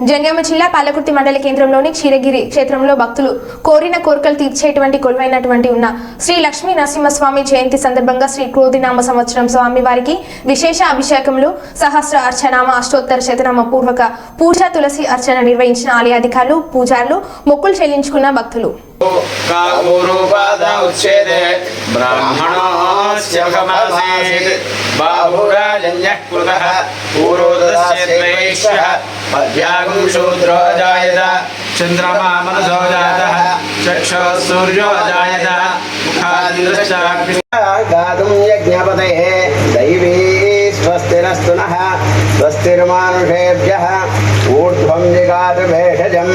జంగామ జిల్లా పాలకుర్తి మండల కేంద్రంలోని క్షీరగిరి క్షేత్రంలో భక్తులు కోరిన కోరికలు తీర్చేటువంటి కొలువైనటువంటి ఉన్న శ్రీ లక్ష్మీ నరసింహస్వామి జయంతి సందర్భంగా శ్రీ క్రోధినామ సంవత్సరం స్వామి వారికి విశేష అభిషేకములు సహస్ర అర్చనామ అష్టోత్తర శతనామ పూర్వక పూజ తులసి అర్చన నిర్వహించిన ఆలయ అధికారులు పూజారులు మొక్కులు చెల్లించుకున్న భక్తులు चंद्रमा मनसो जातः चक्षुः सूर्यो जायत गातुं यज्ञपतये दैवी स्वस्तिरस्तु नः स्वस्तिर्मानुषेभ्यः ऊर्ध्वं जिगातु भेषजं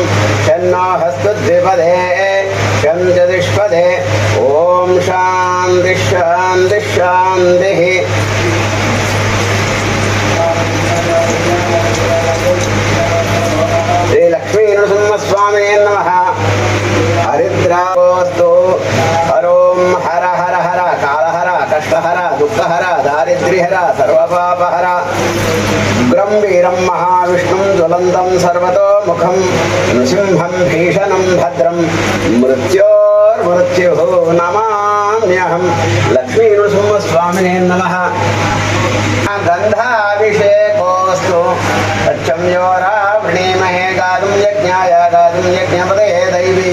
शन्नो हस्तद्विपदे शं चतुष्पदे ॐ शान्तिः शान्तिः शान्तिः। श्री लक्ष्मी नृसिंहस्वामिने नमः। हरिद्रावस्तु हरों हर हर हर कालहर कष्टहर दुःखहर दारिद्र्यहर सर्वपापहर उग्रं वीरं महाविष्णुं ज्वलन्तं सर्वतोमुखं नृसिंहं भीषणं भद्रं मृत्योर्मृत्युः नमाम्यहं। लक्ष्मी नृसिंहस्वामिने नमः। गन्धाभिषेकोऽस्तु तच्छं योरावृणीमहे गातुं यज्ञाय गातुं यज्ञपतये दैवी